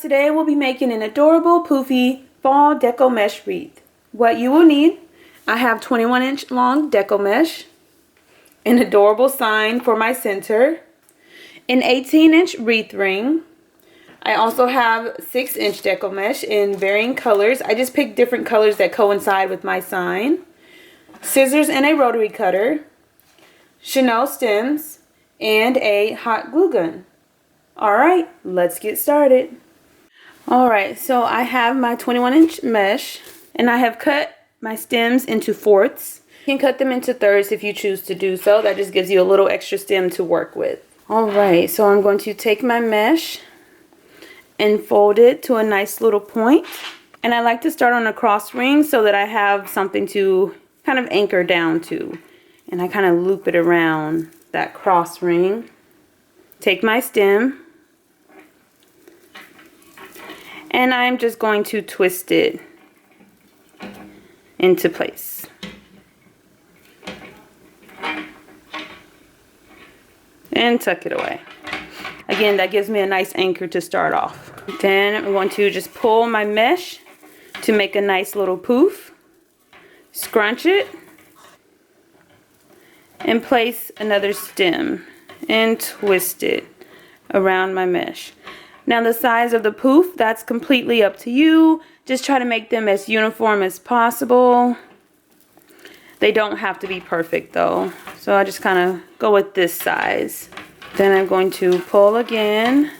guys, today we'll be making an adorable poofy fall deco mesh wreath. What you will need, I have 21-inch long deco mesh, an adorable sign for my center, an 18-inch wreath ring. I also have 6-inch deco mesh in varying colors. I just picked different colors that coincide with my sign. Scissors and a rotary cutter, Chanel stems, and a hot glue gun. Alright, let's get started. Alright, so I have my 21-inch mesh, and I have cut my stems into fourths. You can cut them into thirds if you choose to do so. That just gives you a little extra stem to work with. Alright, so I'm going to take my mesh and fold it to a nice little point. And I like to start on a cross ring so that I have something to kind of anchor down to. And I kind of loop it around that cross ring. Take my stem, and I'm just going to twist it into place. And tuck it away. Again, that gives me a nice anchor to start off. Then I'm going to just pull my mesh to make a nice little poof. Scrunch it. And place another stem and twist it around my mesh. Now the size of the poof, that's completely up to you. Just try to make them as uniform as possible. They don't have to be perfect though. So I just kind of go with this size. Then I'm going to pull again,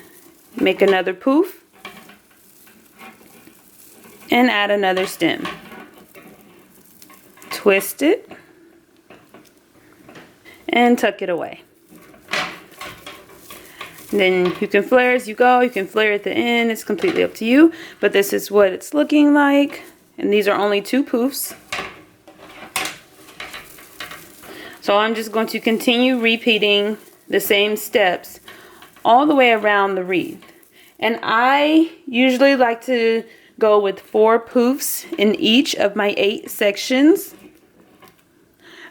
make another poof, and add another stem. Twist it and tuck it away. Then you can flare as you go. You can flare at the end. It's completely up to you. But this is what it's looking like. And these are only 2 poofs. So I'm just going to continue repeating the same steps all the way around the wreath. And I usually like to go with 4 poofs in each of my 8 sections.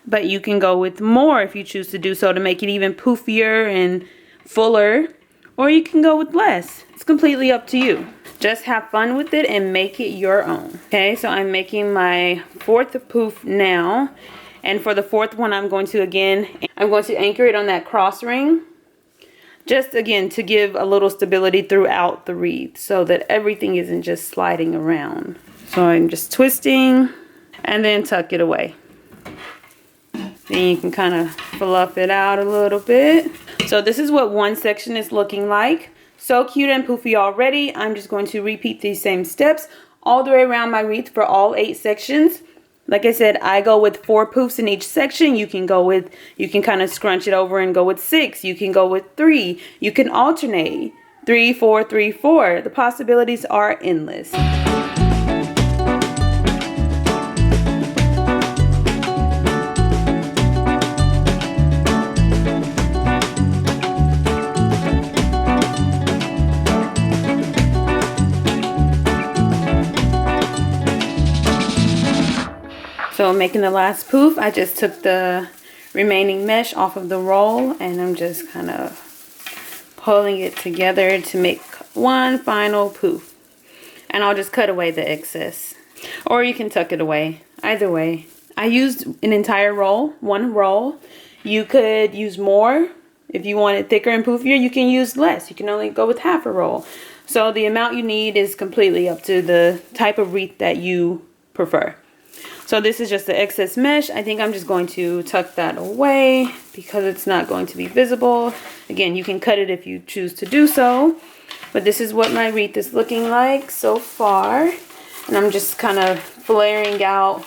But you can go with more if you choose to do so to make it even poofier and fuller, or you can go with less. It's completely up to you. Just have fun with it and make it your own. Okay, so I'm making my 4th poof now, and for the 4th one I'm going to anchor it on that cross ring, just again to give a little stability throughout the wreath so that everything isn't just sliding around. So I'm just twisting and then tuck it away. Then you can kind of fluff it out a little bit. So this is what one section is looking like. So cute and poofy already. I'm just going to repeat these same steps all the way around my wreath for all 8 sections. Like I said, I go with 4 poofs in each section. You can kind of scrunch it over and go with 6. You can go with 3. You can alternate 3, 4, 3, 4. The possibilities are endless. So making the last poof, I just took the remaining mesh off of the roll and I'm just kind of pulling it together to make one final poof. And I'll just cut away the excess. Or you can tuck it away. Either way. I used an entire roll, 1 roll. You could use more. If you want it thicker and poofier, you can use less. You can only go with half a roll. So the amount you need is completely up to the type of wreath that you prefer. So this is just the excess mesh. I think I'm just going to tuck that away because it's not going to be visible. Again, you can cut it if you choose to do so. But this is what my wreath is looking like so far. And I'm just kind of flaring out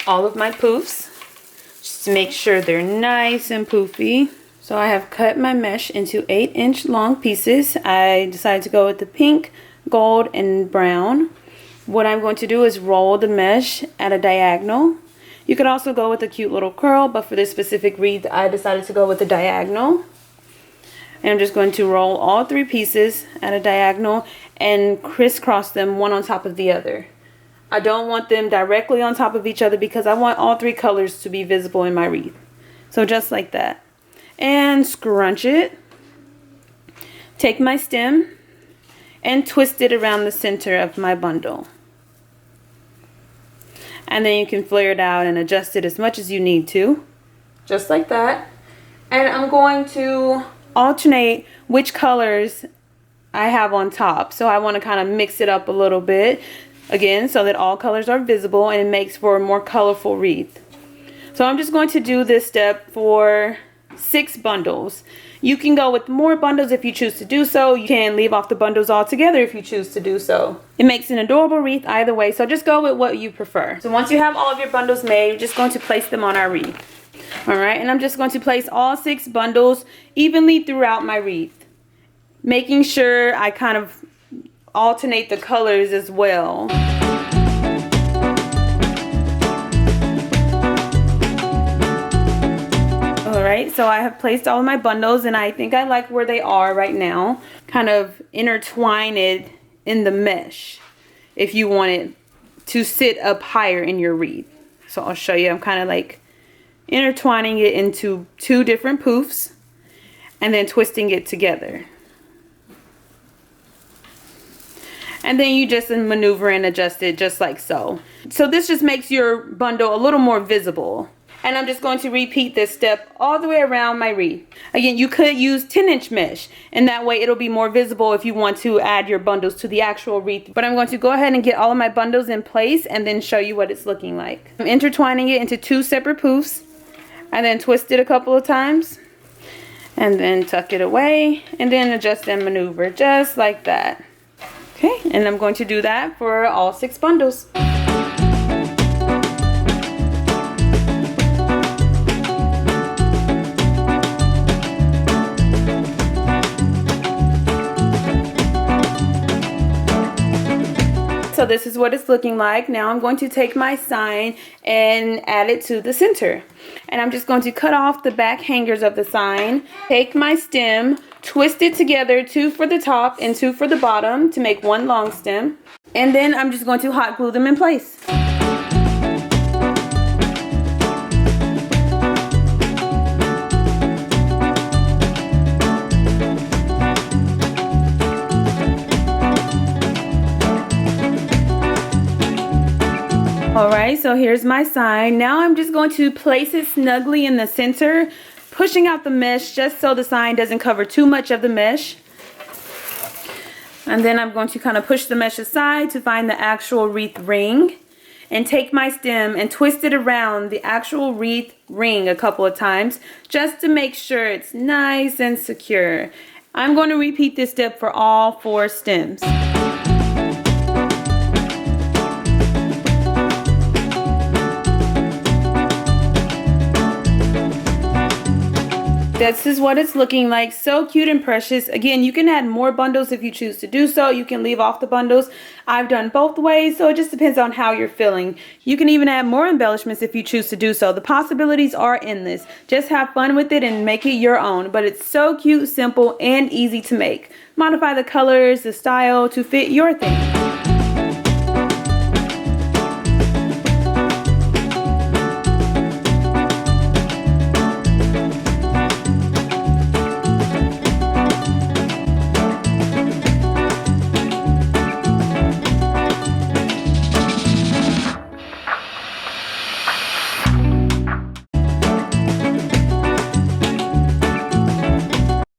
all of my poofs just to make sure they're nice and poofy. So I have cut my mesh into 8-inch long pieces. I decided to go with the pink, gold, and brown. What I'm going to do is roll the mesh at a diagonal. You could also go with a cute little curl, but for this specific wreath, I decided to go with the diagonal. And I'm just going to roll all 3 pieces at a diagonal and crisscross them one on top of the other. I don't want them directly on top of each other because I want all 3 colors to be visible in my wreath. So just like that. And scrunch it. Take my stem and twist it around the center of my bundle. And then you can flare it out and adjust it as much as you need to. Just like that. And I'm going to alternate which colors I have on top. So I want to kind of mix it up a little bit. Again, so that all colors are visible and it makes for a more colorful wreath. So I'm just going to do this step for 6 bundles. You can go with more bundles if you choose to do so. You can leave off the bundles altogether if you choose to do so. It makes an adorable wreath either way, so just go with what you prefer. So once you have all of your bundles made, you're just going to place them on our wreath. Alright, and I'm just going to place all 6 bundles evenly throughout my wreath, making sure I kind of alternate the colors as well. Alright, so I have placed all of my bundles and I think I like where they are right now. Kind of intertwine it in the mesh if you want it to sit up higher in your wreath. So I'll show you. I'm kind of like intertwining it into 2 different poofs and then twisting it together. And then you just maneuver and adjust it just like so. So this just makes your bundle a little more visible. And I'm just going to repeat this step all the way around my wreath. Again, you could use 10-inch mesh, and that way it'll be more visible if you want to add your bundles to the actual wreath. But I'm going to go ahead and get all of my bundles in place and then show you what it's looking like. I'm intertwining it into 2 separate poofs, and then twist it a couple of times, and then tuck it away, and then adjust and maneuver just like that. Okay, and I'm going to do that for all 6 bundles. So this is what it's looking like. Now I'm going to take my sign and add it to the center. And I'm just going to cut off the back hangers of the sign, take my stem, twist it together, 2 for the top and 2 for the bottom to make 1 long stem. And then I'm just going to hot glue them in place. Alright, so here's my sign. Now I'm just going to place it snugly in the center, pushing out the mesh just so the sign doesn't cover too much of the mesh. And then I'm going to kind of push the mesh aside to find the actual wreath ring and take my stem and twist it around the actual wreath ring a couple of times just to make sure it's nice and secure. I'm going to repeat this step for all 4 stems. This is what it's looking like. So cute and precious. Again, you can add more bundles if you choose to do so. You can leave off the bundles. I've done both ways, so it just depends on how you're feeling. You can even add more embellishments if you choose to do so. The possibilities are endless. Just have fun with it and make it your own. But it's so cute, simple, and easy to make. Modify the colors, the style to fit your theme.